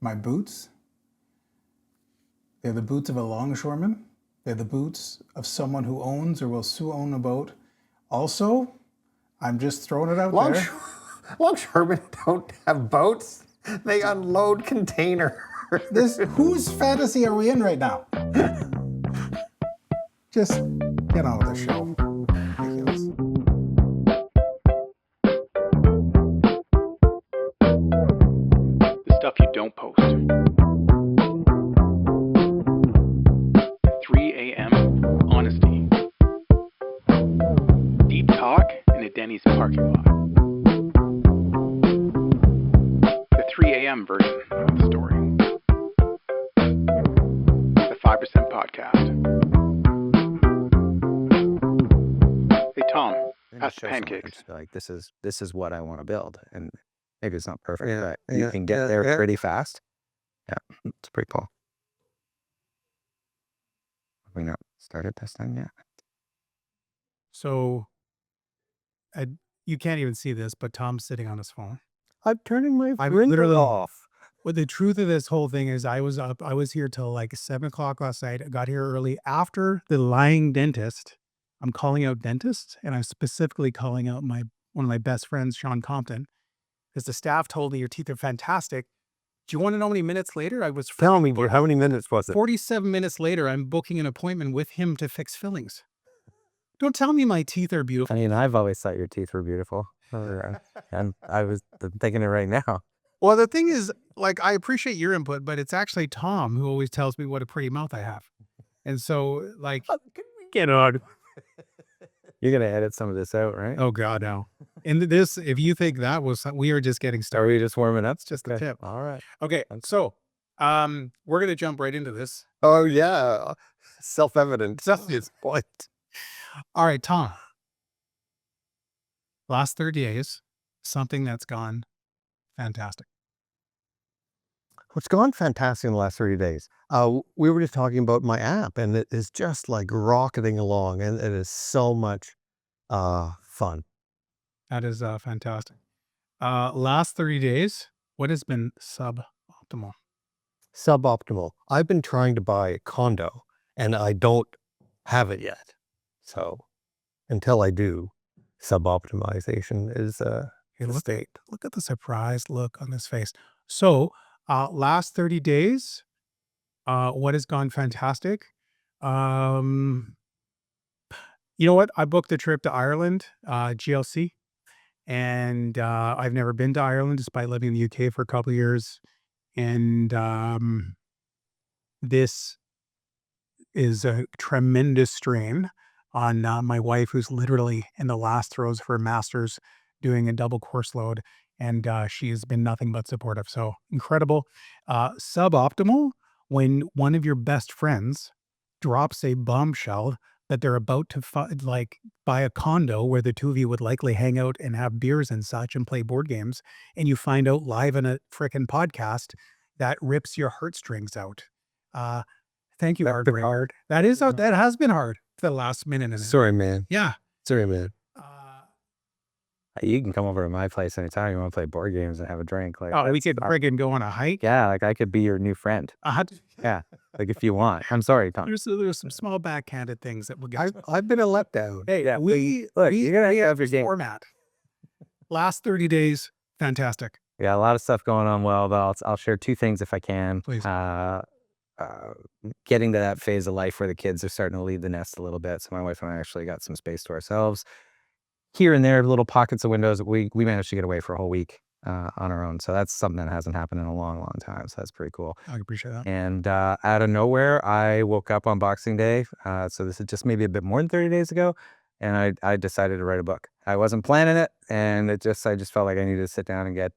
My boots, they're the boots of a longshoreman. They're the boots of someone who owns or will soon own a boat. Also, I'm just throwing it out there. Longshoremen don't have boats. They unload containers. Whose fantasy are we in right now? Just get on with the show. Ridiculous. The stuff you don't post. 3 a.m. honesty. Deep talk in a Denny's parking lot. The 3 a.m. version of the story. The 5% podcast. Hey Tom, pass the pancakes. Like this is what I want to build, and maybe it's not perfect, but you can get there pretty fast. Yeah, it's pretty cool. Have we not started this thing yet? So, you can't even see this, but Tom's sitting on his phone. I'm turning my I'm printer literally off. Well, the truth of this whole thing is I was here till like 7 o'clock last night. I got here early after the lying dentist. I'm calling out dentists, and I'm specifically calling out one of my best friends, Sean Compton, because the staff told me your teeth are fantastic. Do you want to know how many minutes later I was? Tell me, how many minutes was it? 47 minutes later, I'm booking an appointment with him to fix fillings. Don't tell me my teeth are beautiful. I mean, I've always thought your teeth were beautiful, and I was thinking it right now. Well, the thing is, like, I appreciate your input, but it's actually Tom who always tells me what a pretty mouth I have. And so, like, Get on. You're going to edit some of this out, right? oh God, no. And this, if you think that was, we are just getting Are started. we just warming up? It's just a tip. All right. Okay. So, we're going to jump right into this. Oh, yeah. Self-evident. Self- It's point. All right, Tom. Last 30 days, something that's gone fantastic. What's gone fantastic in the last 30 days? We were just talking about my app, and it is just like rocketing along, and it is so much fun. That is fantastic. Last 30 days, what has been suboptimal? Suboptimal. I've been trying to buy a condo, and I don't have it yet. So until I do, suboptimization is a state. Look at the surprised look on his face. So, last 30 days, what has gone fantastic? You know what? I booked a trip to Ireland, GLC, and I've never been to Ireland despite living in the UK for a couple of years. And this is a tremendous strain on my wife, who's literally in the last throes of her master's doing a double course load. And she has been nothing but supportive. So incredible. Suboptimal when one of your best friends drops a bombshell that they're about to buy a condo where the two of you would likely hang out and have beers and such and play board games. And you find out live in a frickin' podcast that rips your heartstrings out. Thank you, That's been Heartbreak. hard. That has been hard for the last minute. Sorry, man. Yeah. Sorry, man. You can come over to my place anytime you want to play board games and have a drink. Like, we could friggin' go on a hike. yeah, like I could be your new friend. Yeah, like if you want. I'm sorry, Tom. There's some small backhanded things that we'll get to. I've been a letdown. Hey, yeah, we you're gonna have your game. format. Last 30 days, fantastic. Yeah, a lot of stuff going on well, but I'll share two things if I can. Please. Getting to that phase of life where the kids are starting to leave the nest a little bit. So my wife and I actually got some space to ourselves. Here and there, little pockets of windows. We managed to get away for a whole week on our own. So that's something that hasn't happened in a long, long time. So that's pretty cool. I appreciate that. And out of nowhere, I woke up on Boxing Day. So this is just maybe a bit more than 30 days ago. And I decided to write a book. I wasn't planning it. And I just felt like I needed to sit down and get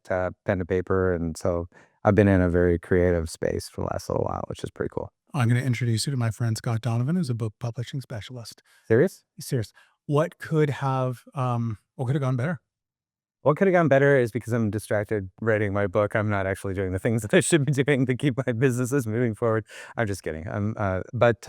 pen to paper. And so I've been in a very creative space for the last little while, which is pretty cool. I'm going to introduce you to my friend Scott Donovan, who's a book publishing specialist. Serious? Serious. What could have gone better? What could have gone better is because I'm distracted writing my book. I'm not actually doing the things that I should be doing to keep my businesses moving forward. I'm just kidding. But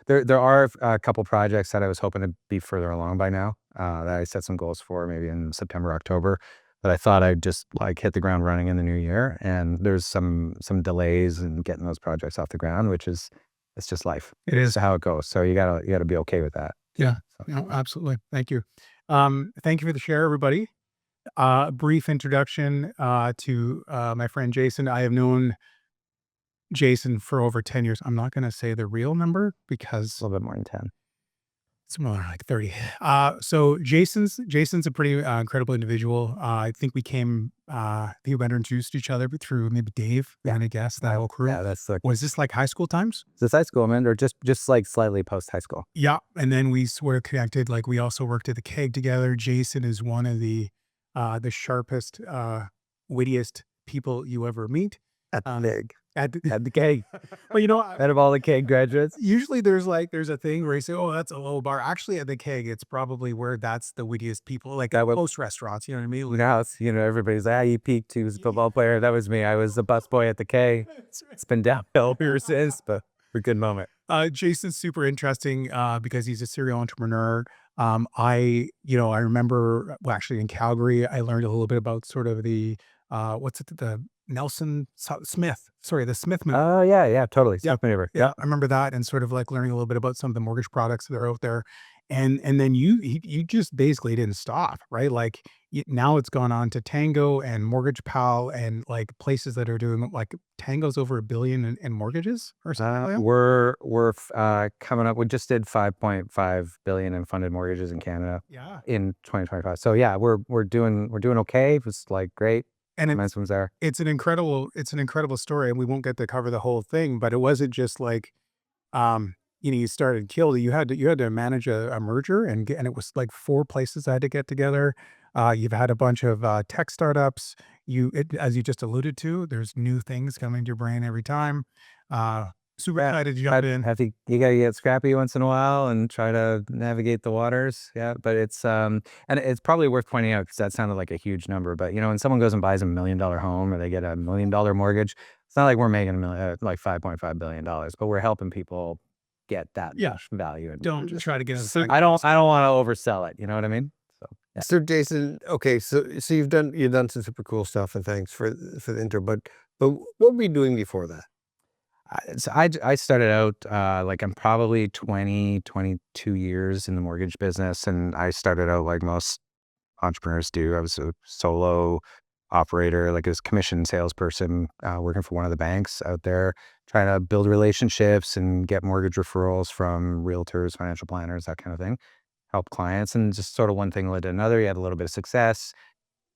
there are a couple projects that I was hoping to be further along by now that I set some goals for maybe in September, October. But I thought I'd just like hit the ground running in the new year, and there's some delays in getting those projects off the ground, which is it's just life. It is. It's how it goes. So you gotta be okay with that. Yeah. So, No, absolutely. Thank you. Thank you for the share, everybody. Brief introduction to my friend Jason. I have known Jason for over 10 years. I'm not going to say the real number a because little bit more than 10. it's more like 30. So Jason's a pretty incredible individual. I think we went introduced to each other through maybe Dave, and I guess that whole crew. Yeah, that's like Was this like high school times? this high school, man, or just like slightly post high school. Yeah. And then we sort of connected, like we also worked at the keg together. Jason is one of the sharpest, wittiest people you ever meet. At the keg. At At the keg. well, you know, Out of all the keg graduates. usually there's a thing where you say, oh, that's a low bar. Actually, at the keg, it's probably where that's the wittiest people, like That would- most restaurants, you know what I mean? Like, Now it's, everybody's like, you peaked. He was a football player. That was me. I was a busboy at the K. It's been downhill ever since, but a good moment. Jason's super interesting because he's a serial entrepreneur. I remember, well, actually in Calgary, I learned a little bit about sort of the the Smith movement. Oh yeah, totally. Yeah. Smith maneuver. Yeah, I remember that, and sort of like learning a little bit about some of the mortgage products that are out there. And then you just basically didn't stop, right? Like now it's gone on to Tango and Mortgage Pal and like places that are doing like Tango's over $1 billion in mortgages or something like that. We're coming up. We just did 5.5 billion in funded mortgages in Canada Yeah. in 2025. So yeah, we're doing okay. It was like great. And Momentum's there. it's an incredible story, and we won't get to cover the whole thing, but it wasn't just like you started Kill. You had to manage a merger, and it was like 4 places that had to get together. You've had a bunch of tech startups. As you just alluded to, there's new things coming to your brain every time. Super excited to jump in. You gotta get scrappy once in a while and try to navigate the waters. Yeah, but it's and it's probably worth pointing out because that sounded like a huge number. But when someone goes and buys $1 million home or they get $1 million mortgage, it's not like we're making like $5.5 billion, but we're helping people get that value. And Don't try to get us. I don't want to oversell it. You know what I mean? So yeah. So Jason, okay, so you've done some super cool stuff, and thanks for the intro. But what were you doing before that? So I started out like I'm probably 22 years in the mortgage business, and I started out like most entrepreneurs do. I was a solo operator, like a commission salesperson, working for one of the banks out there, trying to build relationships and get mortgage referrals from realtors, financial planners, that kind of thing. Help clients, and just sort of one thing led to another. You had a little bit of success,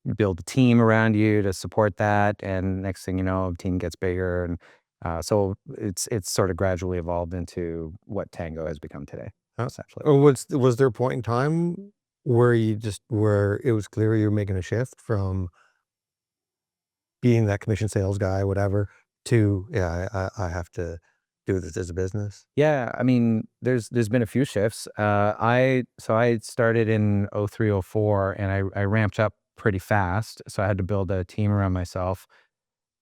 you build a team around you to support that, and next thing you know, the team gets bigger, and so it's sort of gradually evolved into what Tango has become today, essentially. Or was there a point in time where it was clear you were making a shift from being that commission sales guy, whatever, to I have to do this as a business? Yeah, I mean, there's been a few shifts. I started in 03, 04, and I ramped up pretty fast. So I had to build a team around myself.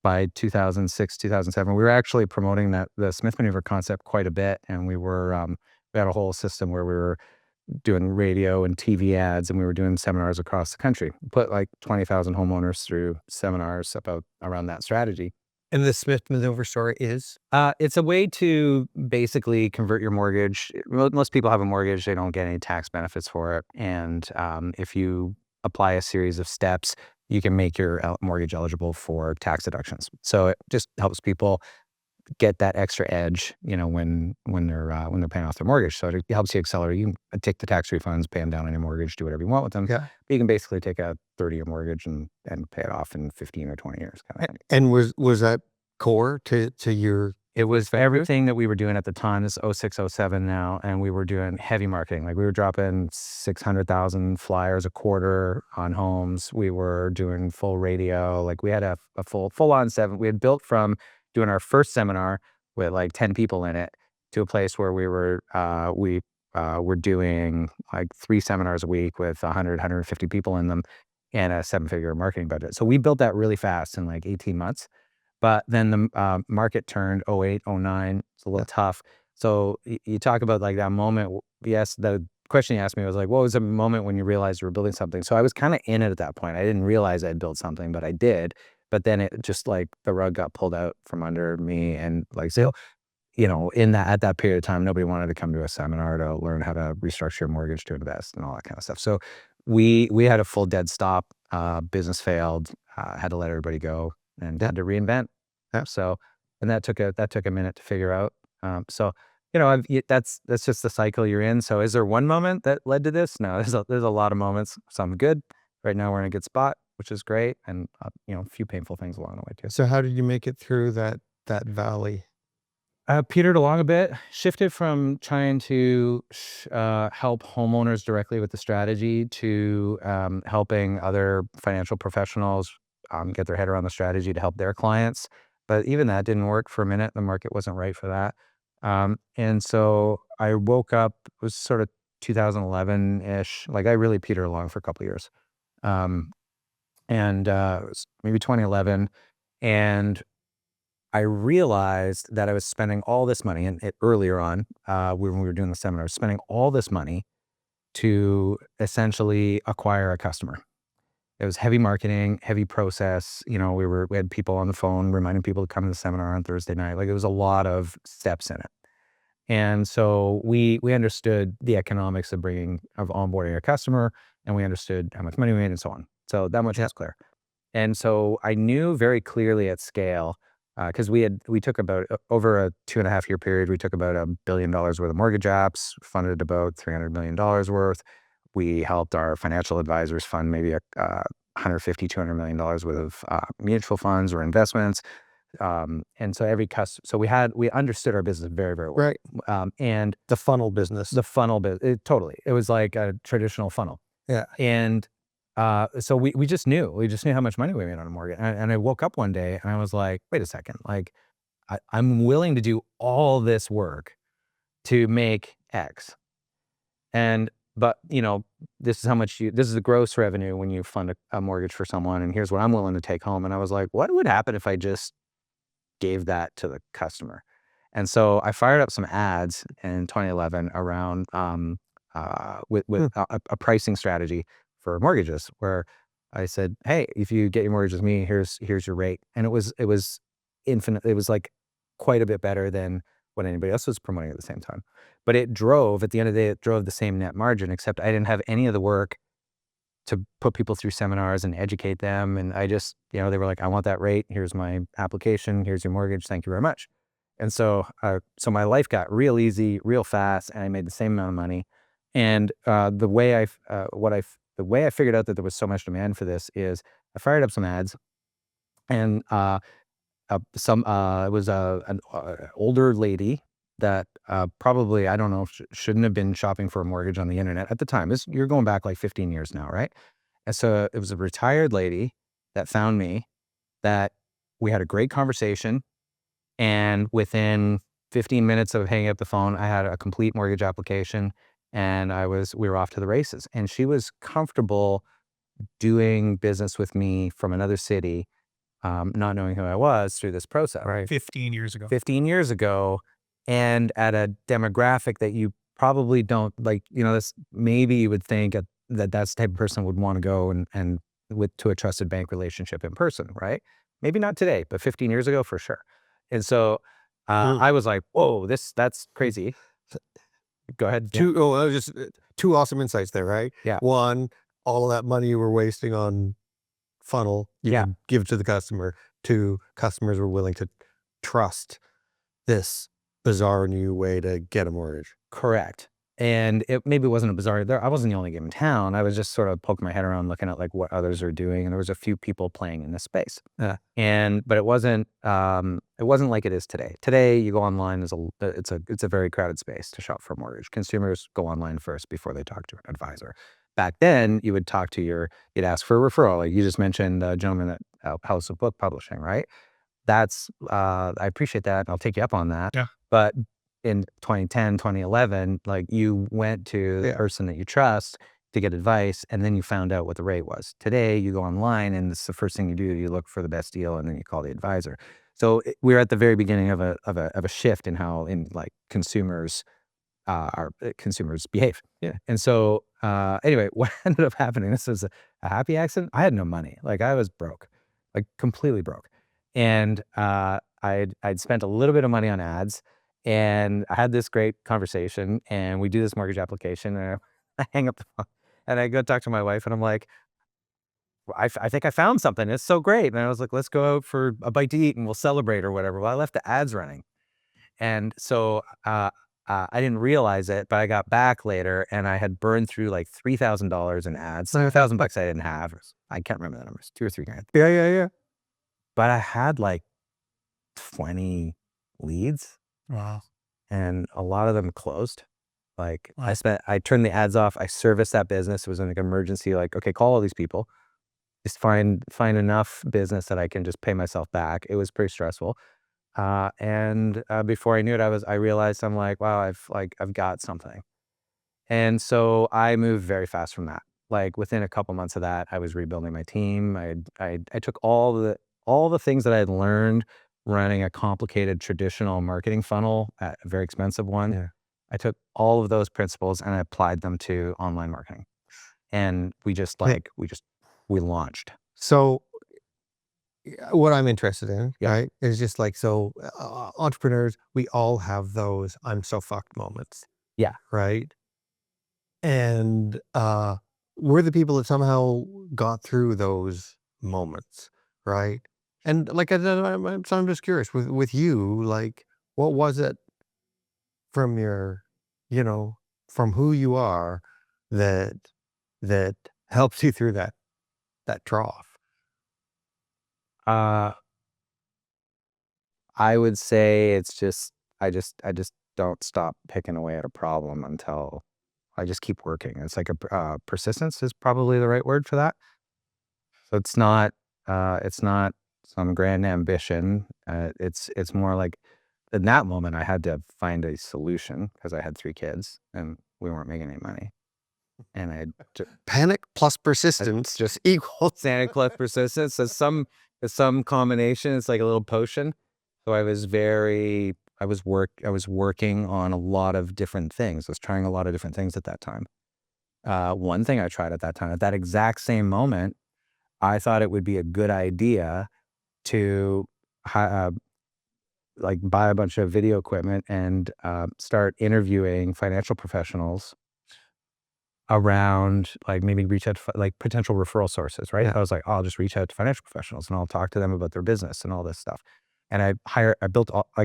By 2006, 2007, we were actually promoting the Smith maneuver concept quite a bit, and we had a whole system where we were doing radio and TV ads, and we were doing seminars across the country. Put like 20,000 homeowners through seminars around that strategy. And the Smith maneuver story is? It's a way to basically convert your mortgage. Most people have a mortgage, they don't get any tax benefits for it. And if you apply a series of steps, you can make your mortgage eligible for tax deductions. So it just helps people get that extra edge, when they're paying off their mortgage. So it helps you accelerate. You can take the tax refunds, pay them down on your mortgage, do whatever you want with them. Yeah. But you can basically take a 30-year mortgage and pay it off in 15 or 20 years. Kind of thing. And was that core to your? It was for everything that we were doing at the time. This is 06, 07 now, and we were doing heavy marketing. Like we were dropping 600,000 flyers a quarter on homes. We were doing full radio. Like we had a full-on 7. We had built from doing our first seminar with like 10 people in it to a place where we were doing like 3 seminars a week with 150 people in them and a 7-figure marketing budget. So we built that really fast in like 18 months. But then the market turned 08, 09. It's a little tough. So you talk about like that moment. Yes, the question you asked me was like, what was a moment when you realized you were building something? So I was kind of in it at that point. I didn't realize I'd built something, but I did. But then it just like the rug got pulled out from under me, and like, so, at that period of time, nobody wanted to come to a seminar to learn how to restructure your mortgage to invest and all that kind of stuff. So we had a full dead stop. Business failed. Had to let everybody go and had to reinvent. So, and that took a minute to figure out. That's just the cycle you're in. So is there one moment that led to this? No, there's a lot of moments. Some good. Right now we're in a good spot, which is great, and a few painful things along the way too. So how did you make it through that valley? Petered along a bit, shifted from trying to help homeowners directly with the strategy to helping other financial professionals get their head around the strategy to help their clients. But even that didn't work for a minute. The market wasn't right for that. And so I woke up, it was sort of 2011-ish. Like I really petered along for a couple of years. It was maybe 2011. And I realized that I was spending all this money, and earlier on, when we were doing the seminar, spending all this money to essentially acquire a customer. It was heavy marketing, heavy process. We had people on the phone reminding people to come to the seminar on Thursday night. Like it was a lot of steps in it. And so we understood the economics of onboarding a customer, and we understood how much money we made and so on. So that much was clear. And so I knew very clearly at scale, because we took about over a 2.5 year period, we took about $1 billion worth of mortgage apps, funded about $300 million worth. We helped our financial advisors fund maybe $150, $200 million worth of mutual funds or investments. And so we understood our business very, very well. Right. And The funnel business. Totally. It was like a traditional funnel. Yeah. And so we just knew how much money we made on a mortgage. And I woke up one day and I was like, wait a second, like I'm willing to do all this work to make X. But this is the gross revenue when you fund a mortgage for someone, and here's what I'm willing to take home. And I was like, what would happen if I just gave that to the customer? And so I fired up some ads in 2011 around with a pricing strategy for mortgages, where I said, hey, if you get your mortgage with me, here's your rate. And it was infinite. It was like quite a bit better than what anybody else was promoting at the same time. But at the end of the day, it drove the same net margin, except I didn't have any of the work to put people through seminars and educate them. And I just, they were like, I want that rate. Here's my application. Here's your mortgage. Thank you very much. And so my life got real easy, real fast, and I made the same amount of money. And the way I figured out that there was so much demand for this is I fired up some ads, and it was an older lady that probably, I don't know, shouldn't have been shopping for a mortgage on the internet at the time. You're going back like 15 years now, right? And so it was a retired lady that found me, that we had a great conversation, and within 15 minutes of hanging up the phone, I had a complete mortgage application, and we were off to the races. And she was comfortable doing business with me from another city, not knowing who I was through this process. Right. 15 years ago. 15 years ago, and at a demographic that you probably don't like. This, maybe you would think that's the type of person would want to go and to a trusted bank relationship in person, right? Maybe not today, but 15 years ago for sure. And so I was like, whoa, that's crazy. Go ahead. Two awesome insights there, right? Yeah. One, all of that money you were wasting on funnel, you could give to the customer. Two, customers were willing to trust this bizarre new way to get a mortgage. Correct. And it maybe wasn't a bizarre, I wasn't the only game in town. I was just sort of poking my head around, looking at like what others are doing. And there was a few people playing in this space. Yeah. But it wasn't like it is today. Today you go online, it's a very crowded space to shop for a mortgage. Consumers go online first before they talk to an advisor. Back then you would you'd ask for a referral. Like you just mentioned a gentleman at House of Book Publishing, right? That's, I appreciate that. I'll take you up on that. Yeah. But in 2010, 2011, like you went to the person that you trust to get advice, and then you found out what the rate was. Today, you go online, and it's the first thing you do. You look for the best deal, and then you call the advisor. So we're at the very beginning of a shift in how consumers our consumers behave. Yeah. And so anyway, what ended up happening, this was a happy accident. I had no money. Like I was broke, like completely broke. And I'd spent a little bit of money on ads, and I had this great conversation, and we do this mortgage application, and I hang up the phone and I go talk to my wife, and I'm like, I think I found something. It's so great. And I was like, let's go out for a bite to eat and we'll celebrate or whatever. Well, I left the ads running. And so I didn't realize it, but I got back later and I had burned through like $3,000 in ads. $1,000 I didn't have. I can't remember the numbers, 2 or 3 grand. Yeah. But I had like 20 leads Wow. and a lot of them closed. Like Wow. I turned the ads off. I serviced that business. It was like an emergency, like, okay, call all these people. Just find enough business that I can just pay myself back. It was pretty stressful. And before I knew it, I realized I'm like, wow, I've got something. And so I moved very fast from that. Like within a couple months of that, I was rebuilding my team. I took all the things that I had learned running a complicated traditional marketing funnel, a very expensive one. Yeah. I took all of those principles and I applied them to online marketing. And we just we launched. So what I'm interested in, Yeah. right, is just like, so entrepreneurs, we all have those I'm so fucked moments. Yeah. Right. And we're the people that somehow got through those moments. Right. And like, so I'm just curious with you, like, what was it from your, from who you are that helps you through that trough? I would say it's just I just don't stop picking away at a problem until I just keep working. It's like persistence is probably the right word for that. So it's not some grand ambition. It's more like in that moment I had to find a solution because I had 3 kids and we weren't making any money. And I Panic plus persistence just equals Santa Claus persistence. So some combination. It's like a little potion. So I was working on a lot of different things. I was trying a lot of different things at that time. One thing I tried at that time, at that exact same moment, I thought it would be a good idea to like buy a bunch of video equipment and start interviewing financial professionals around, like maybe reach out to like potential referral sources, right? Yeah. I was like, oh, I'll just reach out to financial professionals and I'll talk to them about their business and all this stuff. And I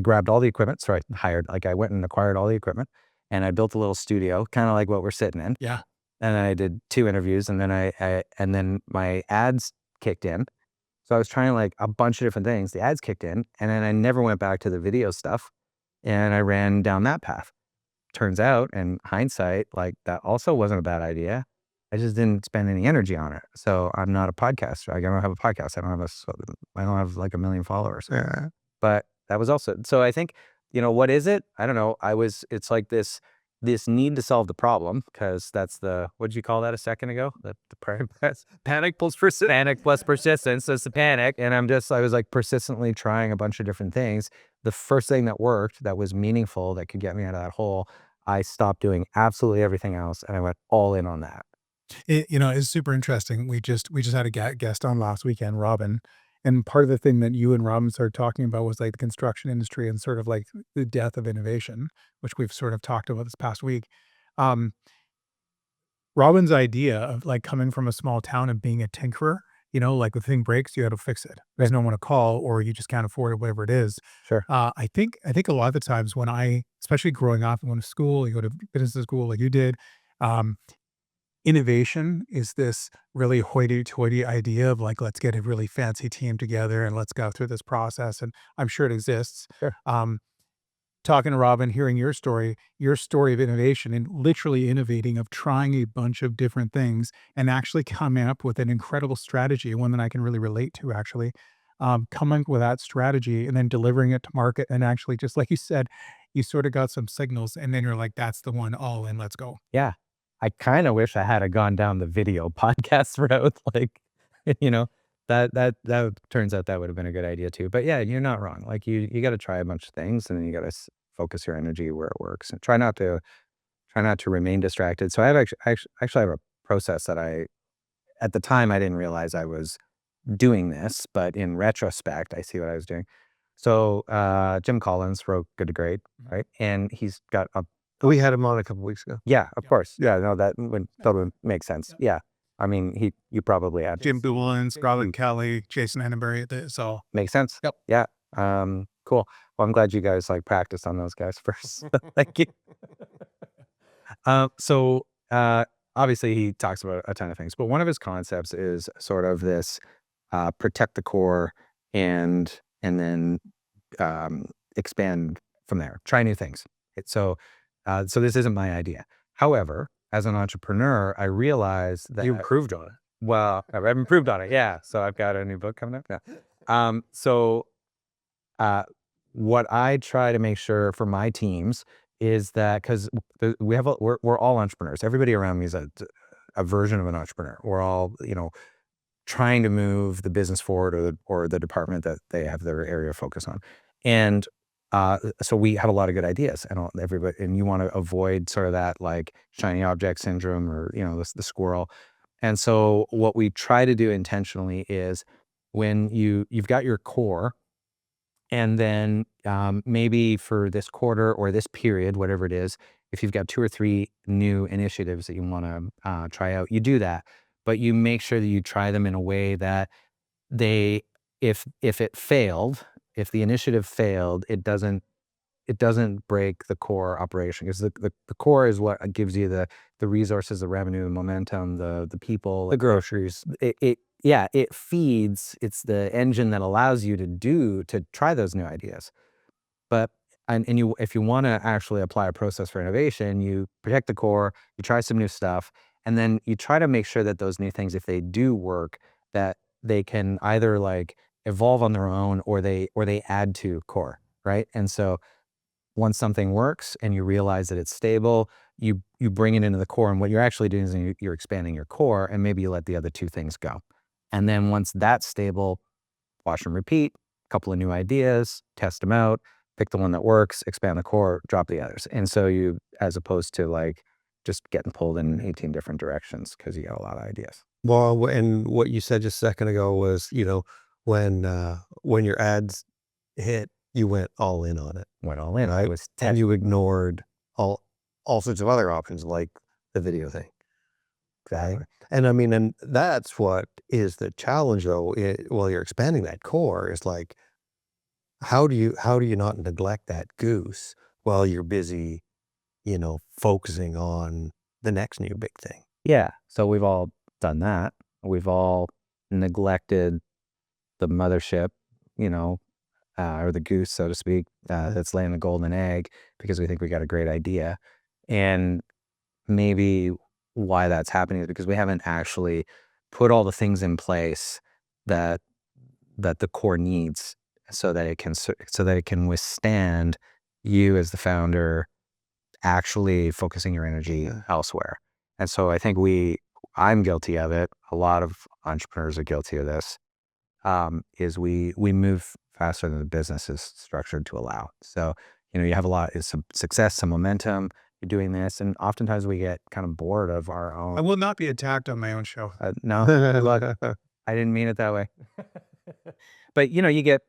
grabbed all the equipment. So I went and acquired all the equipment and I built a little studio, kind of like what we're sitting in. Yeah. And then I did 2 interviews and then and then my ads kicked in. So I was trying like a bunch of different things. The ads kicked in and then I never went back to the video stuff and I ran down that path. Turns out, in hindsight, like that also wasn't a bad idea. I just didn't spend any energy on it. So I'm not a podcaster. I don't have a podcast. I don't have like 1 million followers. Yeah. But that was also, so I think, what is it? I don't know. It's like this need to solve the problem, because that's what did you call that a second ago? The panic plus persistence. Panic plus persistence. So it's the panic. And I was like persistently trying a bunch of different things. The first thing that worked, that was meaningful, that could get me out of that hole, I stopped doing absolutely everything else and I went all in on that. It's super interesting. We just had a guest on last weekend, Robin, and part of the thing that you and Robin started talking about was like the construction industry and sort of like the death of innovation, which we've sort of talked about this past week. Um, Robin's idea of like coming from a small town and being a tinkerer, like the thing breaks, you got to fix it. There's no one to call, or you just can't afford it, whatever it is. Sure. I think a lot of the times when especially growing up, and going to school, you go to business school like you did, innovation is this really hoity-toity idea of like, let's get a really fancy team together and let's go through this process. And I'm sure it exists. Sure. Talking to Robin, hearing your story of innovation and literally innovating, of trying a bunch of different things and actually coming up with an incredible strategy, one that I can really relate to actually, coming up with that strategy and then delivering it to market. And actually, just like you said, you sort of got some signals and then you're like, that's the one, all in, let's go. Yeah. I kind of wish I had gone down the video podcast route. Like, that turns out that would have been a good idea too. But yeah, you're not wrong. Like you got to try a bunch of things and then you got to focus your energy where it works and try not to try not to remain distracted. So I have actually have a process that at the time I didn't realize I was doing this, but in retrospect, I see what I was doing. So Jim Collins wrote Good to Great, right? And he's got a We had him on a couple weeks ago. yeah, of course. Yeah, no, that would totally make sense. Yeah. I mean, you probably had Jim Boulin, Scotland Kelly, Jason Henneberry. So makes sense. Yep. Yeah. Cool. Well, I'm glad you guys like practiced on those guys first. Thank you. So obviously he talks about a ton of things, but one of his concepts is sort of this protect the core and then expand from there. Try new things. So this isn't my idea. However, as an entrepreneur, I realized that You improved on it. well, I've improved on it. Yeah. So I've got a new book coming up. Yeah. What I try to make sure for my teams is that because we're all entrepreneurs. Everybody around me is a version of an entrepreneur. We're all, trying to move the business forward or the department that they have their area of focus on. And so we have a lot of good ideas and you want to avoid sort of that like shiny object syndrome or, the squirrel. And so what we try to do intentionally is when you've got your core, and then maybe for this quarter or this period, whatever it is, if you've got 2 or 3 new initiatives that you want to try out, you do that. But you make sure that you try them in a way that if it failed, if the initiative failed, it doesn't break the core operation, because the core is what gives you the resources, the revenue, the momentum, the people, The groceries. It feeds, it's the engine that allows you to try those new ideas. But if you want to actually apply a process for innovation, you protect the core, you try some new stuff, and then you try to make sure that those new things, if they do work, that they can either like evolve on their own or they add to core, right? And so once something works and you realize that it's stable, you bring it into the core, and what you're actually doing is you're expanding your core, and maybe you let the other 2 things go. And then once that's stable, wash and repeat, a couple of new ideas, test them out, pick the one that works, expand the core, drop the others. And so as opposed to like just getting pulled in 18 different directions because you got a lot of ideas. Well, and what you said just a second ago was, when your ads hit, you went all in on it. Went all in. Right? It was And you ignored all sorts of other options like the video thing. exactly. And I mean, and that's what is the challenge though, while you're expanding that core is like, how do you not neglect that goose while you're busy, focusing on the next new big thing? Yeah. So we've all done that. We've all neglected the mothership, or the goose, so to speak, that's laying the golden egg because we think we got a great idea. And maybe why that's happening is because we haven't actually put all the things in place that the core needs so that it can withstand you as the founder actually focusing your energy elsewhere. And so I think I'm guilty of it. A lot of entrepreneurs are guilty of this. Is we move faster than the business is structured to allow. So, you have a lot of some success, some momentum, you're doing this, and oftentimes we get kind of bored of our I own. will not be attacked on my own show. No, look, I didn't mean it that way. But you get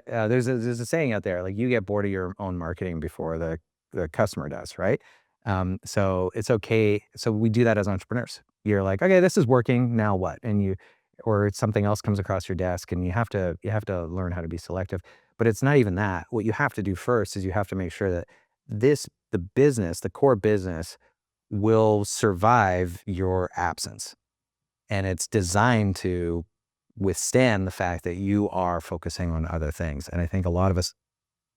there's a saying out there, like you get bored of your own marketing before the customer does, right? So it's okay. So we do that as entrepreneurs. You're like, okay, this is working. Now what? Or something else comes across your desk, and you have to learn how to be selective. But it's not even that. What you have to do first is you have to make sure that the core business will survive your absence. And it's designed to withstand the fact that you are focusing on other things. And I think a lot of us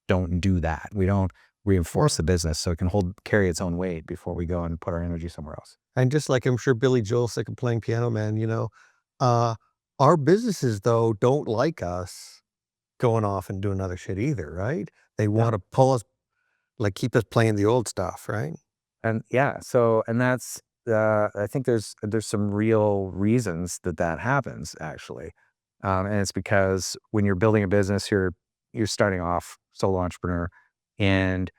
don't do that. We don't reinforce the business so it can carry its own weight before we go and put our energy somewhere else. And just like I'm sure Billy Joel's sick of playing piano, man, our businesses though don't like us going off and doing other shit either, right? They want to pull us, like keep us playing the old stuff, right? And yeah, and that's I think there's some real reasons that happens actually, and it's because when you're building a business, you're starting off solo entrepreneur, and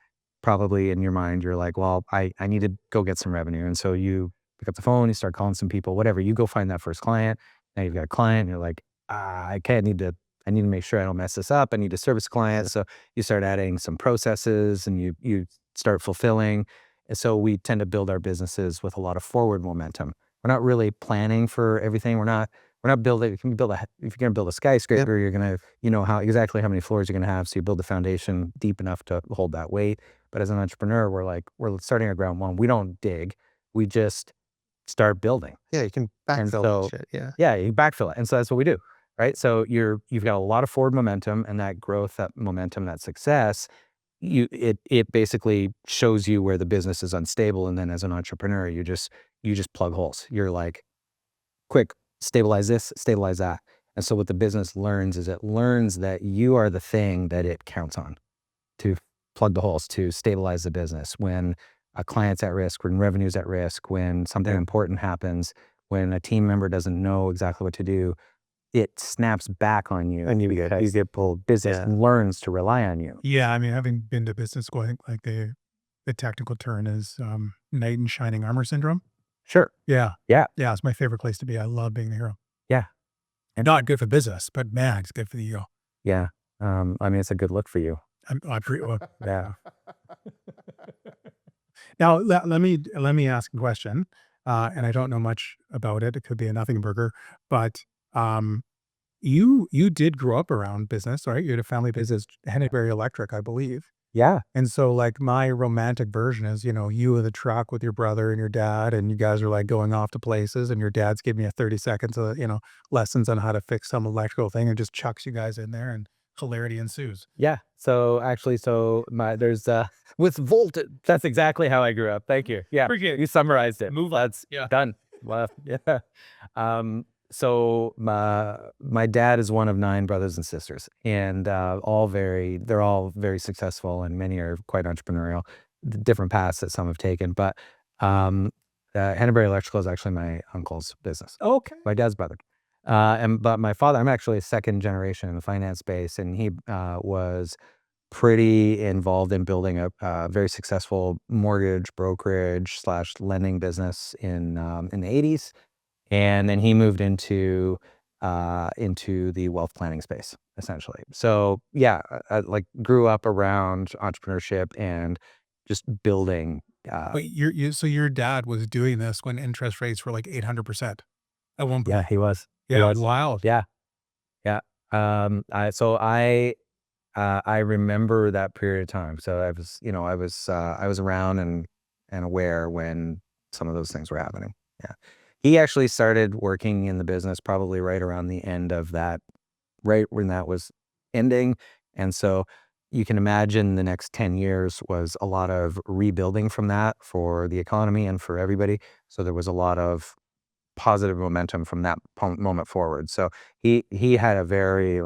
probably in your mind, you're like, well, I need to go get some revenue. And so you pick up the phone, you start calling some people, whatever, you go find that first client. Now you've got a client, and you're like, okay, I need to make sure I don't mess this up. I need to service clients. So you start adding some processes, and you start fulfilling. And so we tend to build our businesses with a lot of forward momentum. We're not really planning for everything. We're not building. If you're going to build a skyscraper, you're going to, exactly how many floors you're going to have. So you build the foundation deep enough to hold that weight. But as an entrepreneur, we're starting at ground one. We don't dig. We just start building. Yeah, you can backfill that shit. Yeah, you backfill it. And so that's what we do. Right. So you've got a lot of forward momentum, and that growth, that momentum, that success, it basically shows you where the business is unstable. And then as an entrepreneur, you just plug holes. You're like, quick, stabilize this, stabilize that. And so what the business learns is it learns that you are the thing that it counts on to plug the holes, to stabilize the business. When a client's at risk, when revenue's at risk, when something important happens, when a team member doesn't know exactly what to do, it snaps back on you. And you get pulled. Business learns to rely on you. Yeah, I mean, having been to business school, I think like the technical term is knight in shining armor syndrome. Sure. Yeah. Yeah. Yeah, it's my favorite place to be. I love being the hero. Yeah. And not good for business, but man, it's good for the ego. Yeah. I mean, it's a good look for you. Yeah. Now, let me ask a question, and I don't know much about it. It could be a nothing burger, but you did grow up around business, right? You had a family business, Henneberry Electric, I believe. Yeah. And so like my romantic version is, you in the truck with your brother and your dad, and you guys are like going off to places, and your dad's giving you 30 seconds of, lessons on how to fix some electrical thing, and just chucks you guys in there, and hilarity ensues. Yeah. So actually, there's with voltage. That's exactly how I grew up. Thank you. Yeah. Appreciate it. You summarized it. Move on. That's done. Well, yeah. So my dad is one of 9 brothers and sisters, and they're all very successful, and many are quite entrepreneurial. Different paths that some have taken, but Henneberry Electrical is actually my uncle's business. Okay. My dad's brother. But my father, I'm actually a second generation in the finance space, and he was pretty involved in building a very successful mortgage brokerage / lending business in the 80s. And then he moved into the wealth planning space, essentially. So yeah, I like grew up around entrepreneurship and just building. Wait, so your dad was doing this when interest rates were like 800% at one point. Yeah, he was. Yeah, it's wild. Yeah, yeah. I remember that period of time. So I was around and aware when some of those things were happening. Yeah. He actually started working in the business probably right around the end of that, right when that was ending. And so you can imagine the next 10 years was a lot of rebuilding from that for the economy and for everybody. So there was a lot of positive momentum from that moment forward. So he had a very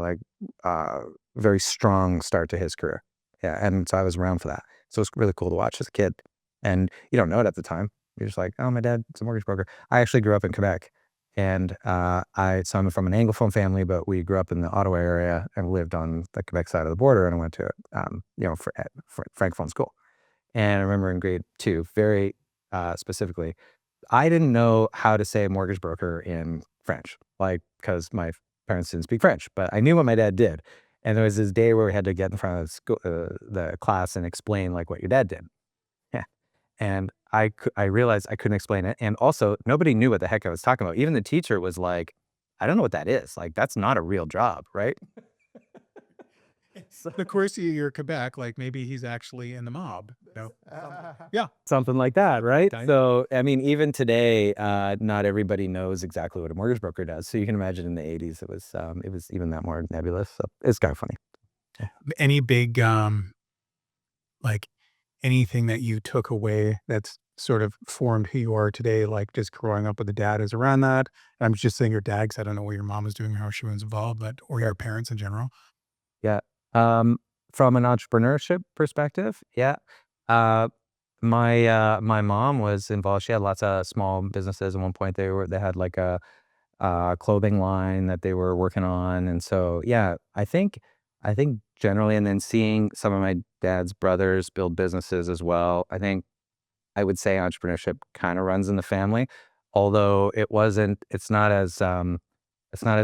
very strong start to his career. Yeah. And so I was around for that. So it's really cool to watch as a kid. And you don't know it at the time. You're just like, oh, my dad's a mortgage broker. I actually grew up in Quebec, and so I'm from an Anglophone family, but we grew up in the Ottawa area and lived on the Quebec side of the border. And I went to for Francophone school. And I remember in grade 2, very specifically, I didn't know how to say mortgage broker in French, because my parents didn't speak French, but I knew what my dad did. And there was this day where we had to get in front of the class and explain what your dad did. Yeah. And I realized I couldn't explain it. And also nobody knew what the heck I was talking about. Even the teacher was like, I don't know what that is. That's not a real job, right? So, of course, you're Quebec, maybe he's actually in the mob. Yeah. Something like that, right? Dang. So, I mean, even today, not everybody knows exactly what a mortgage broker does. So you can imagine in the 80s, it was even that more nebulous. So it's kind of funny. Any big, anything that you took away that's sort of formed who you are today, just growing up with a dad is around that? I'm just saying your dad, 'cause I don't know what your mom was doing or how she was involved, or your parents in general. Yeah. From an entrepreneurship perspective, yeah. My mom was involved. She had lots of small businesses. At one point, they had a clothing line that they were working on, and so yeah, I think generally, and then seeing some of my dad's brothers build businesses as well. I think I would say entrepreneurship kind of runs in the family, although it's not as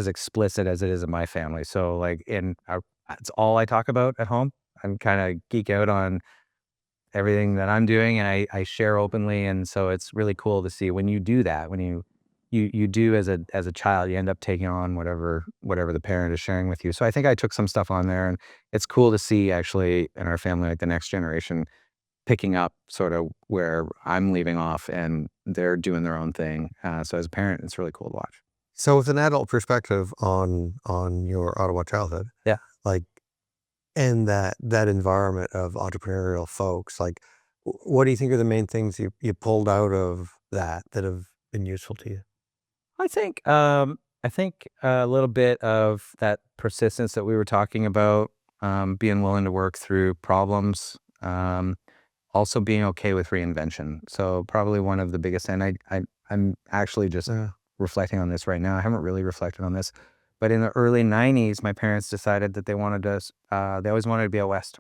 explicit as it is in my family. So like it's all I talk about at home. I'm kind of geek out on everything that I'm doing, and I share openly. And so it's really cool to see when you do that, when you do as a child, you end up taking on whatever the parent is sharing with you. So I think I took some stuff on there, and it's cool to see actually in our family, like the next generation picking up sort of where I'm leaving off, and they're doing their own thing. So as a parent, it's really cool to watch. So with an adult perspective on your Ottawa childhood, Yeah. like, and that environment of entrepreneurial folks, like, what do you think are the main things you pulled out of that have been useful to you? I think a little bit of that persistence that we were talking about, being willing to work through problems, also being okay with reinvention. So probably one of the biggest, and I'm actually just reflecting on this right now. I haven't really reflected on this, but in the early 90s, my parents decided that they they always wanted to be out west.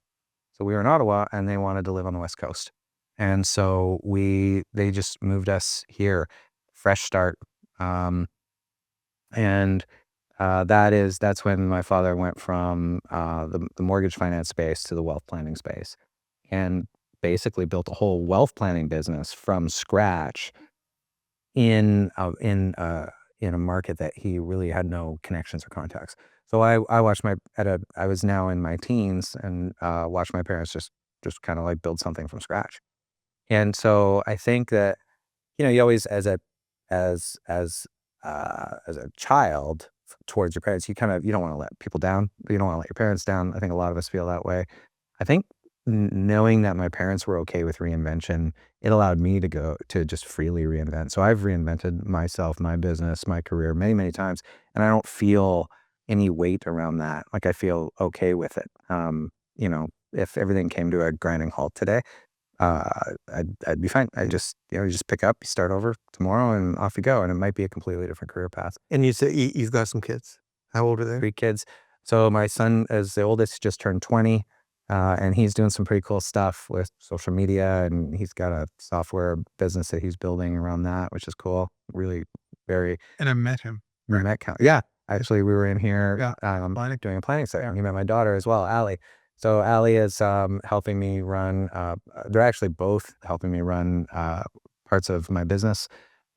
So we were in Ottawa and they wanted to live on the West Coast. And so they just moved us here, fresh start. Um, and that's when my father went from the mortgage finance space to the wealth planning space, and basically built a whole wealth planning business from scratch in a market that he really had no connections or contacts. So I watched I was now in my teens, and watched my parents just kind of like build something from scratch. And so I think that, you always as a child towards your parents, you don't want to let people down. You don't want to let your parents down. I think a lot of us feel that way. I think knowing that my parents were okay with reinvention, it allowed me to go to just freely reinvent. So I've reinvented myself, my business, my career many, many times, and I don't feel any weight around that. Like, I feel okay with it. If everything came to a grinding halt today, I'd be fine. I just, you just pick up, you start over tomorrow, and off you go. And it might be a completely different career path. And you say you've got some kids. How old are they? 3 kids. So my son is the oldest, just turned 20, and he's doing some pretty cool stuff with social media, and he's got a software business that he's building around that, which is cool. Really very. And I met him. Yeah, actually, we were in here Planning. doing a planning session. He met my daughter as well, Allie. So Allie is helping me run. They're actually both helping me run parts of my business,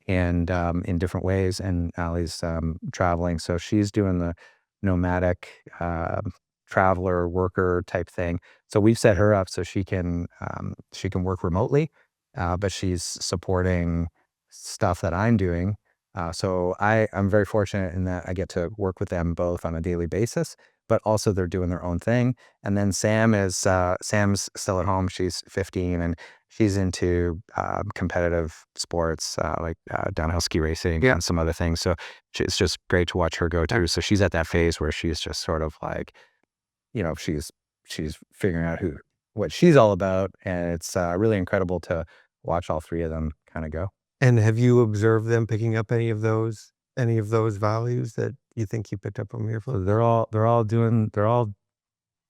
and in different ways. And Allie's traveling, so she's doing the nomadic traveler worker type thing. So we've set her up so she can work remotely, but she's supporting stuff that I'm doing. So I'm very fortunate in that I get to work with them both on a daily basis, but also they're doing their own thing. And then Sam's still at home. She's 15, and she's into competitive sports, like downhill ski racing and some other things. So it's just great to watch her go through. So she's at that phase where she's just sort of like, she's figuring out what she's all about. And it's really incredible to watch all three of them kind of go. And have you observed them picking up any of those values that you think you picked up from your father? They're all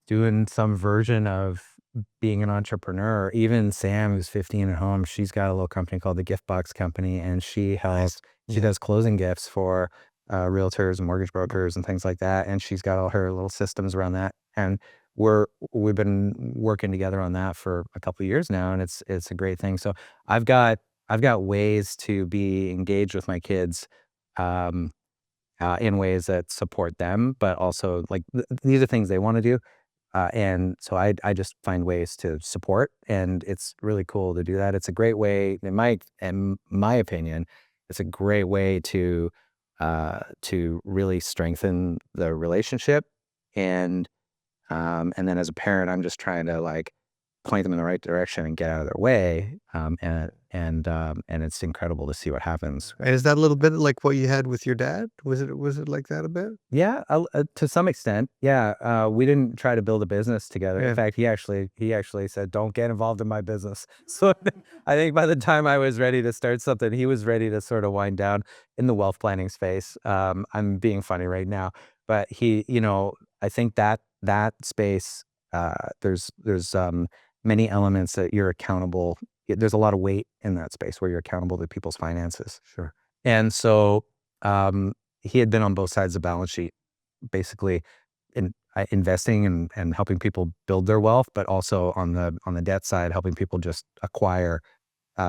doing some version of being an entrepreneur. Even Sam, who's 15 at home, she's got a little company called the Gift Box Company, and she does closing gifts for realtors and mortgage brokers and things like that. And she's got all her little systems around that. And we've been working together on that for a couple of years now, and it's a great thing. So I've got ways to be engaged with my kids, in ways that support them, but also like these are things they want to do. And so I just find ways to support, and it's really cool to do that. It's a great way, in my opinion, it's a great way to really strengthen the relationship. And then as a parent, I'm just trying to like point them in the right direction and get out of their way. And it's incredible to see what happens. And is that a little bit like what you had with your dad? Was it like that a bit? Yeah, to some extent. Yeah, we didn't try to build a business together. Yeah. In fact, he actually said, "Don't get involved in my business." So I think by the time I was ready to start something, he was ready to sort of wind down in the wealth planning space. I'm being funny right now, but I think that space there's many elements that you're accountable. There's a lot of weight in that space where you're accountable to people's finances. Sure. And so he had been on both sides of the balance sheet, basically investing and helping people build their wealth, but also on the debt side, helping people just acquire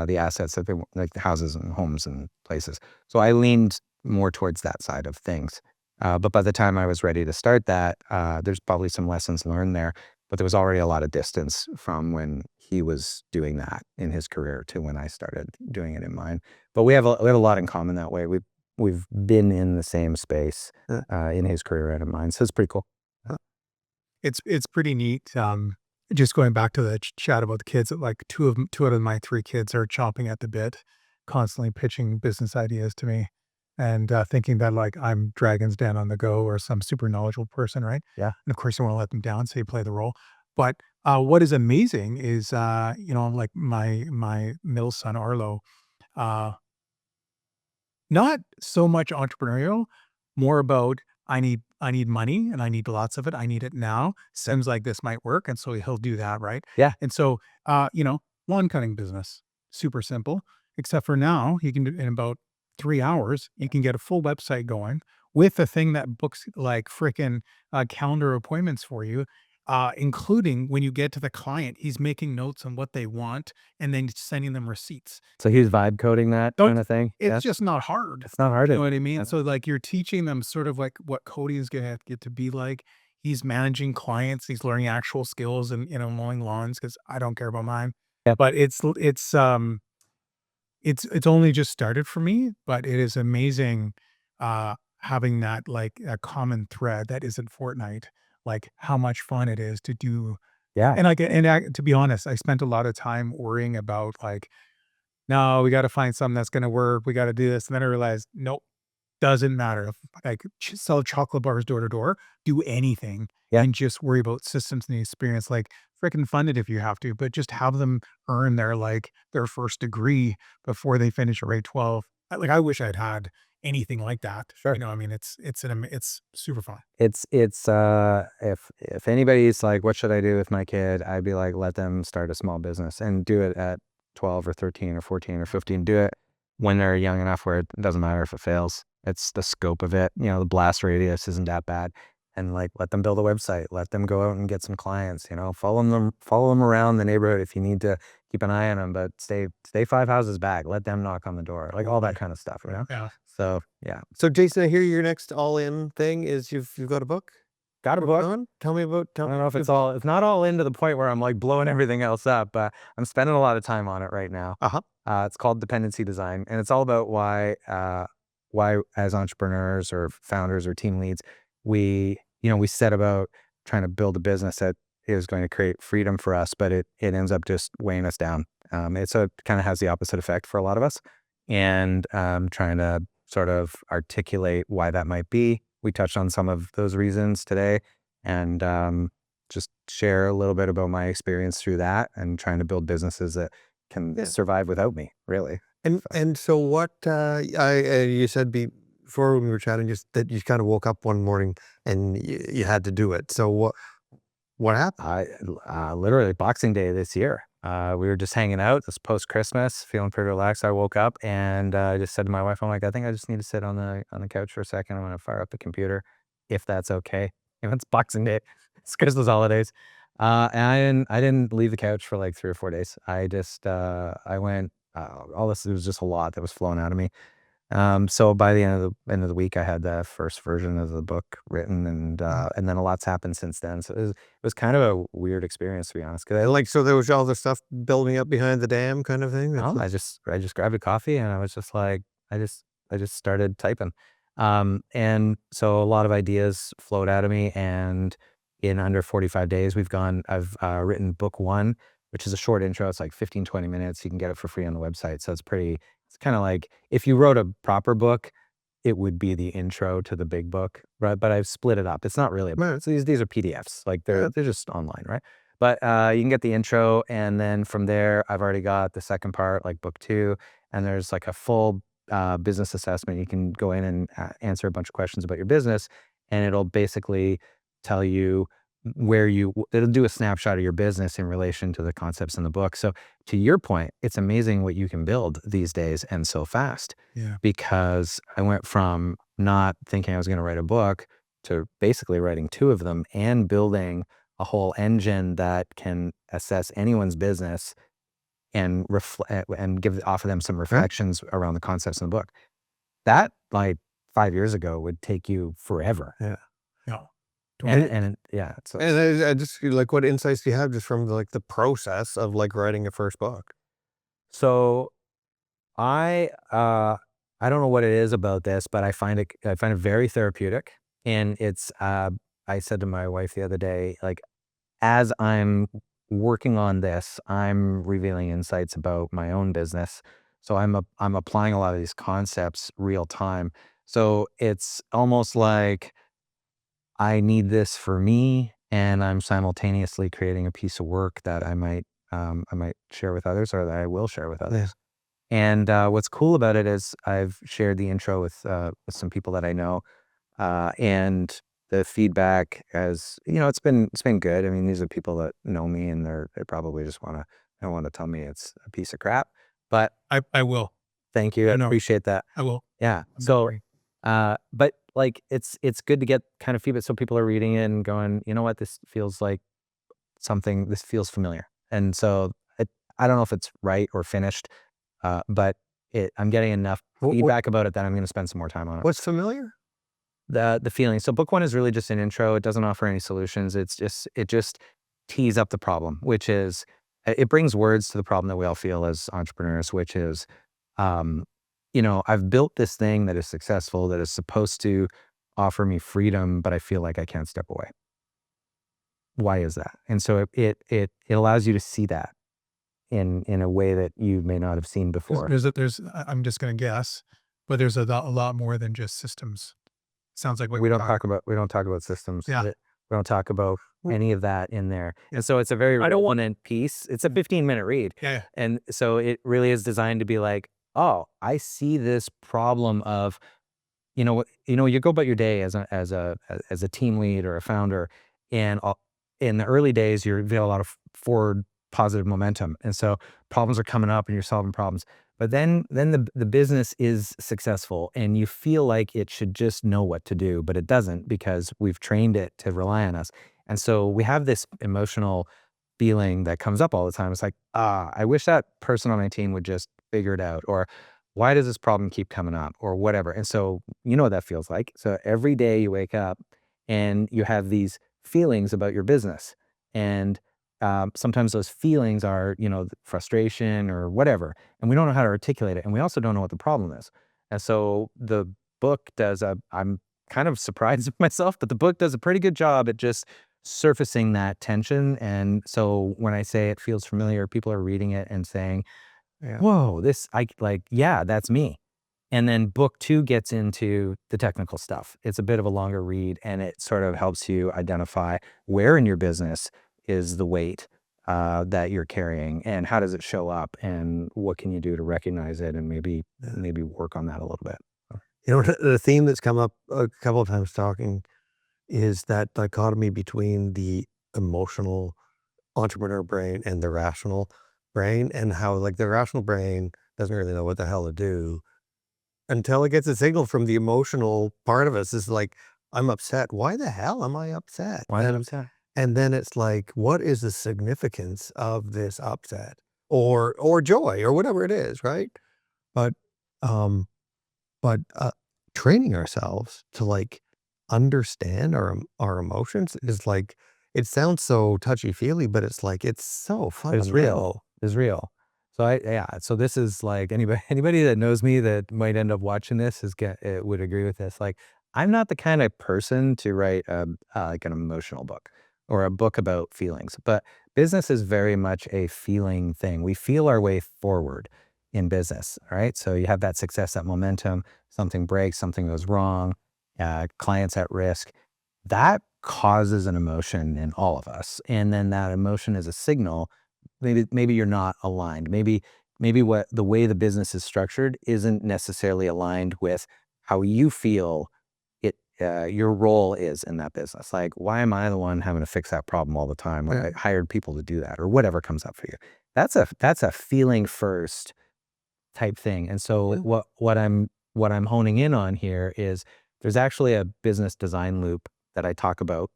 the assets that they want, like the houses and homes and places. So I leaned more towards that side of things. But by the time I was ready to start that, there's probably some lessons learned there, but there was already a lot of distance from when he was doing that in his career to when I started doing it in mine. But we have a lot in common that way. We've been in the same space in his career and in mine, so it's pretty cool. It's pretty neat. Just going back to the chat about the kids, like two out of my 3 kids are chomping at the bit, constantly pitching business ideas to me, and thinking that like I'm Dragon's Den on the go or some super knowledgeable person, right? Yeah. And of course, you want to let them down, so you play the role. But what is amazing is, like my middle son Arlo, uh, not so much entrepreneurial, more about I need money and I need lots of it. I need it now. Seems like this might work, and so he'll do that, right? Yeah. And so, lawn cutting business, super simple. Except for now, you can do in about 3 hours. You can get a full website going with a thing that books like freaking calendar appointments for you, including when you get to the client, he's making notes on what they want and then sending them receipts. So he was vibe coding that Don't- kind of thing. It's Yeah. just not hard. It's not hard. You know what I mean? Yeah. So like you're teaching them sort of like what coding is going to get to be like. He's managing clients. He's learning actual skills and, mowing lawns because I don't care about mine. Yeah. But it's only just started for me, but it is amazing having that like a common thread that isn't Fortnite, like how much fun it is to do. Yeah. And to be honest, I spent a lot of time worrying about like, no, we got to find something that's going to work. We got to do this. And then I realized, nope, doesn't matter. Like sell chocolate bars door to door, do anything, Yeah. and just worry about systems and the experience. Like freaking fund it if you have to, but just have them earn their first degree before they finish a grade 12. Like I wish I'd had anything like that. Sure. I mean, it's super fun. It's if anybody's like, what should I do with my kid? I'd be like, let them start a small business and do it at 12 or 13 or 14 or 15. Do it when they're young enough where it doesn't matter if it fails. It's the scope of it. The blast radius isn't that bad. And like, let them build a website, let them go out and get some clients, follow them around the neighborhood if you need to keep an eye on them, but stay 5 houses back, let them knock on the door, like all that kind of stuff, Yeah. So, yeah. So Jason, I hear your next all-in thing is you've got a book. Got a book. On? Tell me about. I don't know if it's not all in to the point where I'm like blowing everything else up, but I'm spending a lot of time on it right now. It's called Dependency Design, and it's all about why as entrepreneurs or founders or team leads, we set about trying to build a business that is going to create freedom for us, but it ends up just weighing us down. It kind of has the opposite effect for a lot of us, and trying to sort of articulate why that might be. We touched on some of those reasons today, and just share a little bit about my experience through that and trying to build businesses that can survive without me, really. And so what you said before when we were chatting, just that you kind of woke up one morning and you had to do it. So what happened? Literally Boxing Day this year. We were just hanging out. This post-Christmas, feeling pretty relaxed. I woke up and I just said to my wife, I'm like, I think I just need to sit on the couch for a second. I'm going to fire up the computer, if that's okay. It's Boxing Day. It's Christmas holidays. And I didn't leave the couch for like 3 or 4 days. I just, I went, all this, it was just a lot that was flowing out of me. So by the end of the week, I had the first version of the book written, and then a lot's happened since then. So it was kind of a weird experience, to be honest. So there was all the stuff building up behind the dam kind of thing. I just grabbed a coffee and I was just like, I just started typing. And so a lot of ideas flowed out of me, and in under 45 days, I've written book 1, which is a short intro. It's like 15, 20 minutes. You can get it for free on the website. So it's kind of like if you wrote a proper book, it would be the intro to the big book, right? But I've split it up. It's not really a book. So these are PDFs, like they're just online, right? But you can get the intro, and then from there, I've already got the second part, like book 2, and there's like a full business assessment. You can go in and answer a bunch of questions about your business, and it'll basically tell you it'll do a snapshot of your business in relation to the concepts in the book. So to your point, it's amazing what you can build these days and so fast. Yeah. Because I went from not thinking I was going to write a book to basically writing 2 of them and building a whole engine that can assess anyone's business and offer them some reflections around the concepts in the book. That, like 5 years ago, would take you forever. Yeah. Yeah. And yeah. So And I just like, what insights do you have just from like the process of like writing a first book? So I don't know what it is about this, but I find it very therapeutic. And it's I said to my wife the other day, like, as I'm working on this, I'm revealing insights about my own business. So I'm applying a lot of these concepts real time. So it's almost like I need this for me, and I'm simultaneously creating a piece of work that I might share with others, or that I will share with others. And what's cool about it is I've shared the intro with some people that I know, and the feedback has, it's been good. I mean, these are people that know me, and they probably just want to tell me it's a piece of crap. But I will. thank you, I No. appreciate that. I will. Yeah. I'm So, sorry. but like it's good to get kind of feedback, so people are reading it and going, you know what, this feels like something. This feels familiar, and so I don't know if it's right or finished. But I'm getting enough feedback about it that I'm going to spend some more time on it. What's familiar? The feeling. So book 1 is really just an intro. It doesn't offer any solutions. It just tees up the problem, which is, it brings words to the problem that we all feel as entrepreneurs, which is, I've built this thing that is successful, that is supposed to offer me freedom, but I feel like I can't step away. Why is that? And so it allows you to see that in a way that you may not have seen before. I'm just going to guess, but there's a lot more than just systems. Sounds like what We you're don't talk about systems. Yeah. We don't talk about any of that in there. Yeah. And so it's a very relevant piece. It's a 15-minute read. Yeah. And so it really is designed to be like, oh, I see this problem of, you go about your day as a team lead or a founder, and in the early days, you feel a lot of forward positive momentum. And so problems are coming up and you're solving problems. But then the business is successful and you feel like it should just know what to do, but it doesn't, because we've trained it to rely on us. And so we have this emotional feeling that comes up all the time. It's like, I wish that person on my team would just figure it out, or why does this problem keep coming up, or whatever. And so you know what that feels like. So every day you wake up and you have these feelings about your business. And sometimes those feelings are, frustration or whatever, and we don't know how to articulate it. And we also don't know what the problem is. And so the book I'm kind of surprised with myself, but the book does a pretty good job at just surfacing that tension. And so when I say it feels familiar, people are reading it and saying, whoa, that's me. And then book 2 gets into the technical stuff. It's a bit of a longer read, and it sort of helps you identify where in your business is the weight that you're carrying, and how does it show up, and what can you do to recognize it, and maybe work on that a little bit. The theme that's come up a couple of times talking is that dichotomy between the emotional entrepreneur brain and the rational brain, and how like the rational brain doesn't really know what the hell to do until it gets a signal from the emotional part of us. Is like, I'm upset. Why the hell am I upset? Why is it upset? And then it's like, what is the significance of this upset or joy or whatever it is, right? But training ourselves to like understand our emotions is like, it sounds so touchy-feely, but it's like, it's so fundamental. It's real. So so this is like, anybody that knows me that might end up watching this would agree with this. Like, I'm not the kind of person to write like an emotional book or a book about feelings, but business is very much a feeling thing. We feel our way forward in business, right? So you have that success, that momentum, something breaks, something goes wrong, clients at risk. That causes an emotion in all of us. And then that emotion is a signal. Maybe you're not aligned. Maybe what the way the business is structured isn't necessarily aligned with how you feel your role is in that business. Like, why am I the one having to fix that problem all the time when I hired people to do that, or whatever comes up for you? That's a feeling first type thing. And so what I'm honing in on here is there's actually a business design loop that I talk about.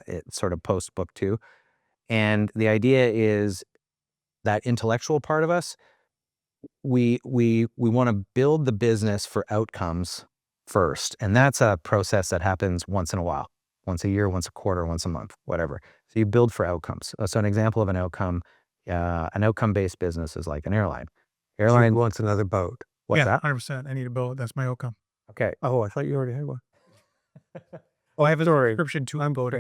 It's sort of post book 2, and the idea is that intellectual part of us, we want to build the business for outcomes first, and that's a process that happens once in a while, once a year, once a quarter, once a month, whatever. So you build for outcomes. So an example of an outcome-based business is like an airline. Jude wants another boat. What's that? 100%. I need a boat. That's my outcome. Okay. Oh, I thought you already had one. Oh, I have a subscription to a boat.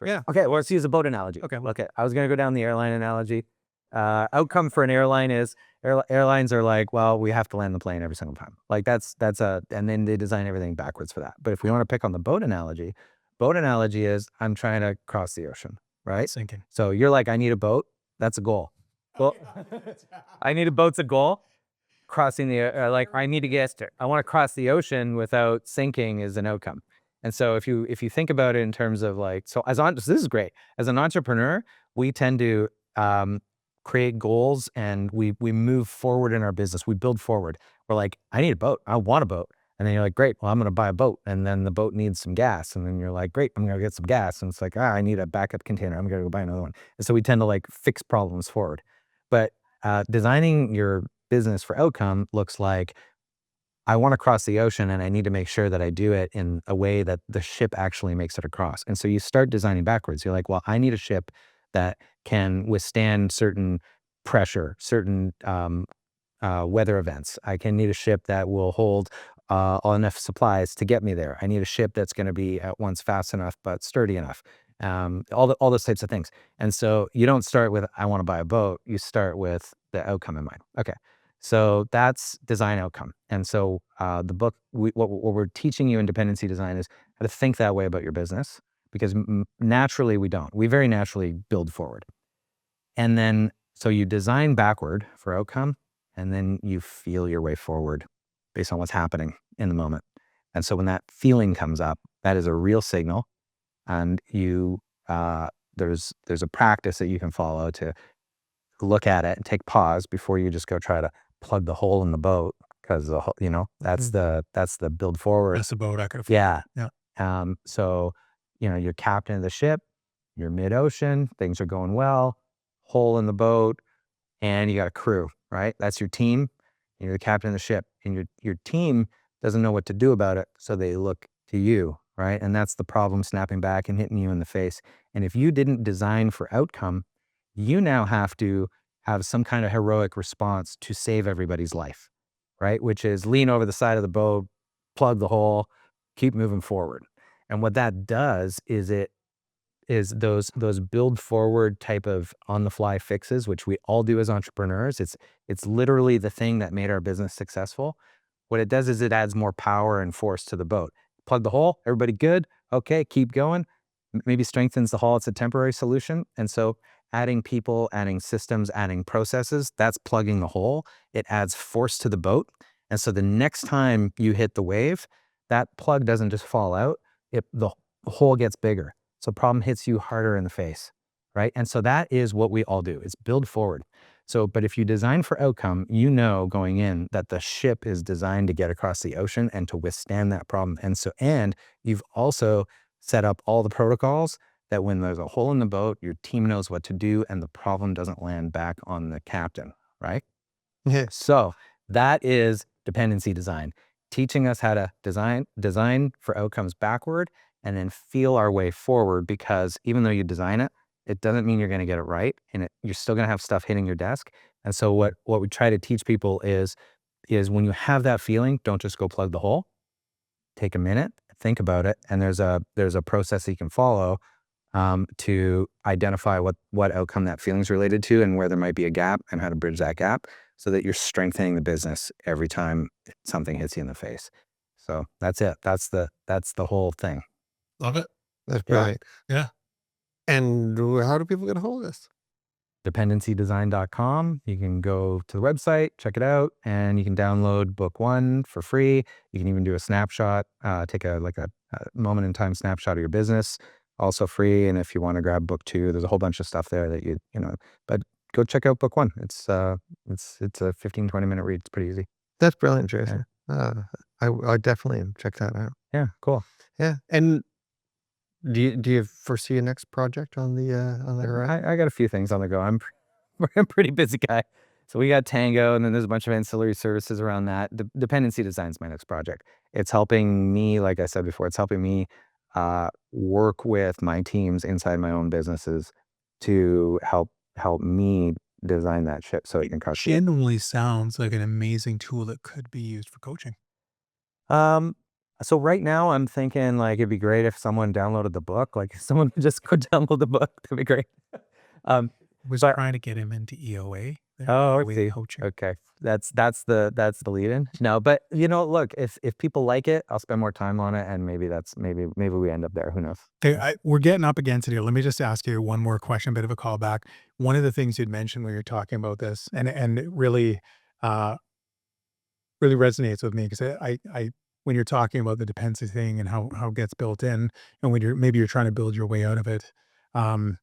Yeah. Okay. Well, let's use a boat analogy. Okay. I was going to go down the airline analogy. Outcome for an airline is airlines are like, well, we have to land the plane every single time. Like and then they design everything backwards for that. But if we want to pick on the boat analogy is I'm trying to cross the ocean, right? Sinking. So you're like, I need a boat. That's a goal. Well, I need a boat's a goal. Crossing the I want to cross the ocean without sinking is an outcome. And so if you think about it in terms of like, so this is great. As an entrepreneur, we tend to create goals, and we move forward in our business. We build forward. We're like, I need a boat. I want a boat. And then you're like, great, well, I'm going to buy a boat. And then the boat needs some gas. And then you're like, great, I'm going to get some gas. And it's like, I need a backup container. I'm going to go buy another one. And so we tend to like fix problems forward. But designing your business for outcome looks like, I want to cross the ocean, and I need to make sure that I do it in a way that the ship actually makes it across. And so you start designing backwards. You're like, well, I need a ship that can withstand certain pressure, certain weather events. I can need a ship that will hold enough supplies to get me there. I need a ship that's going to be at once fast enough but sturdy enough. All those types of things. And so you don't start with, I want to buy a boat. You start with the outcome in mind. Okay. So that's design outcome. And so the book, what we're teaching you in dependency design is how to think that way about your business, because naturally we don't. We very naturally build forward. And then, so you design backward for outcome, and then you feel your way forward based on what's happening in the moment. And so when that feeling comes up, that is a real signal. And there's a practice that you can follow to look at it and take pause before you just go try to plug the hole in the boat, because that's the build forward. That's the boat I could have. Yeah. Yeah. So you're captain of the ship, you're mid-ocean, things are going well, hole in the boat, and you got a crew, right? That's your team. You're the captain of the ship, and your team doesn't know what to do about it, so they look to you, right? And that's the problem snapping back and hitting you in the face. And if you didn't design for outcome, you now have to have some kind of heroic response to save everybody's life, right? Which is lean over the side of the boat, plug the hole, keep moving forward. And what that does is those build forward type of on the fly fixes, which we all do as entrepreneurs. It's literally the thing that made our business successful. What it does is it adds more power and force to the boat. Plug the hole, everybody good? Okay, keep going. Maybe strengthens the hull. It's a temporary solution. And so adding people, adding systems, adding processes, that's plugging the hole. It adds force to the boat. And so the next time you hit the wave, that plug doesn't just fall out, the hole gets bigger. So problem hits you harder in the face, right? And so that is what we all do. It's build forward. So, but if you design for outcome, going in that the ship is designed to get across the ocean and to withstand that problem. And you've also set up all the protocols that when there's a hole in the boat, your team knows what to do and the problem doesn't land back on the captain, right? Yeah. So that is dependency design, teaching us how to design for outcomes backward and then feel our way forward, because even though you design it, it doesn't mean you're going to get it right. And you're still going to have stuff hitting your desk. And so what we try to teach people is when you have that feeling, don't just go plug the hole. Take a minute, think about it. And there's a process that you can follow to identify what outcome that feeling's related to and where there might be a gap and how to bridge that gap so that you're strengthening the business every time something hits you in the face. So that's it. That's the whole thing. Love it. That's brilliant. Yeah. And how do people get a hold of this? dependencydesign.com. You can go to the website, check it out, and you can download book 1 for free. You can even do a snapshot, take a moment in time snapshot of your business, also free. And if you want to grab book 2, there's a whole bunch of stuff there that but go check out book 1. It's a 15-20 minute read. It's pretty easy. That's brilliant, Jason. I definitely check that out. Yeah, cool. Yeah. And do you foresee a next project on the horizon? I got a few things on the go. I'm a pretty busy guy. So we got Tango, and then there's a bunch of ancillary services around that. Dependency design is my next project. It's helping me, like I said before, it's helping me work with my teams inside my own businesses to help me design that ship so it can crush it. Genuinely sounds like an amazing tool that could be used for coaching. So right now I'm thinking like it'd be great if someone downloaded the book. Like if someone just could download the book, that'd be great. Was But- trying to get him into EOA. there, Oh, I EOA see. coaching. Okay. That's the lead in. No, but look, if people like it, I'll spend more time on it, and maybe we end up there. Who knows? Okay, we're getting up against it here. Let me just ask you one more question, bit of a callback. One of the things you'd mentioned when you're talking about this, and it really resonates with me, because I when you're talking about the dependency thing and how it gets built in, and when you're trying to build your way out of it, and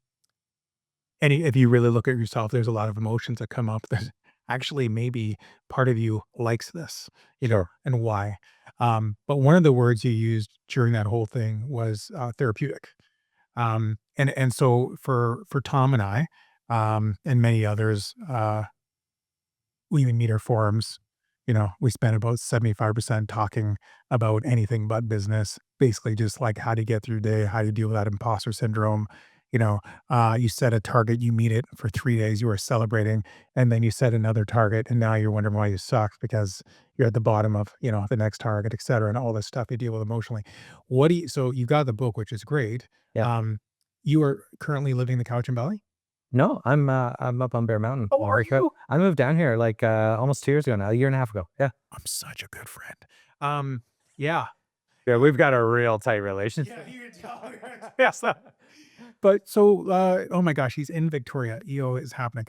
if you really look at yourself, there's a lot of emotions that come up that actually maybe part of you likes this, Sure. and why. But one of the words you used during that whole thing was therapeutic. And so for Tom and I, and many others, we meet our forums. We spend about 75% talking about anything but business, basically just like how to get through the day, how to deal with that imposter syndrome. You set a target, you meet it for 3 days, you are celebrating, and then you set another target, and now you're wondering why you suck because you're at the bottom of, the next target, et cetera, and all this stuff you deal with emotionally. So you got the book, which is great. Yeah. You are currently living the couch in Bali? No, I'm up on Bear Mountain. Oh, are you? I moved down here like almost 2 years ago now, a year and a half ago. Yeah. I'm such a good friend. Yeah. Yeah, we've got a real tight relationship. you can tell. Yes. But so, oh my gosh, he's in Victoria. EO is happening.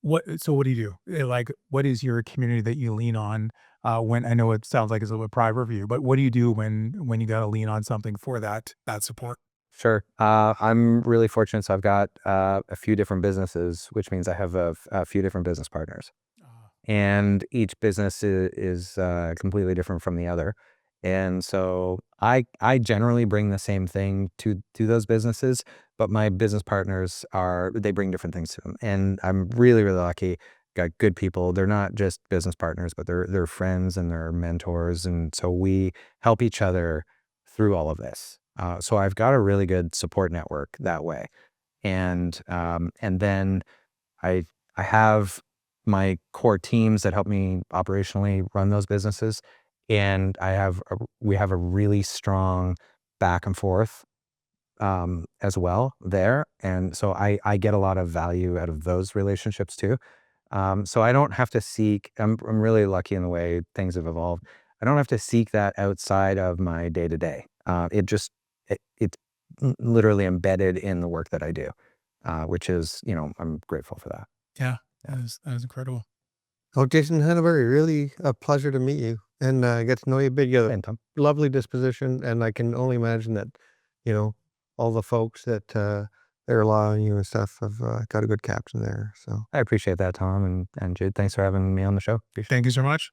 What do you do? Like, what is your community that you lean on? When I know it sounds like it's a little bit private for you, but what do you do when you got to lean on something for that support? Sure. I'm really fortunate. So I've got a few different businesses, which means I have a few different business partners, and each business is completely different from the other. And so I generally bring the same thing to those businesses, but my business partners they bring different things to them. And I'm really, really lucky. Got good people. They're not just business partners, but they're friends and they're mentors. And so we help each other through all of this. So I've got a really good support network that way. And then I have my core teams that help me operationally run those businesses. And we have a really strong back and forth as well there. And so I get a lot of value out of those relationships too. So I don't have to seek, I'm really lucky in the way things have evolved. I don't have to seek that outside of my day to day. It's literally embedded in the work that I do, which is, I'm grateful for that. Yeah, that is incredible. Oh, Jason Henneberry, really a pleasure to meet you and get to know you a bit. You have And Tom. a lovely disposition, and I can only imagine that, all the folks that they're allowing you and stuff have got a good captain there. So I appreciate that, Tom and Jude. Thanks for having me on the show. Appreciate it. Thank you so much.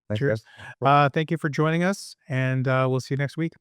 Thanks, Cheers. guys. Thank you for joining us, and we'll see you next week.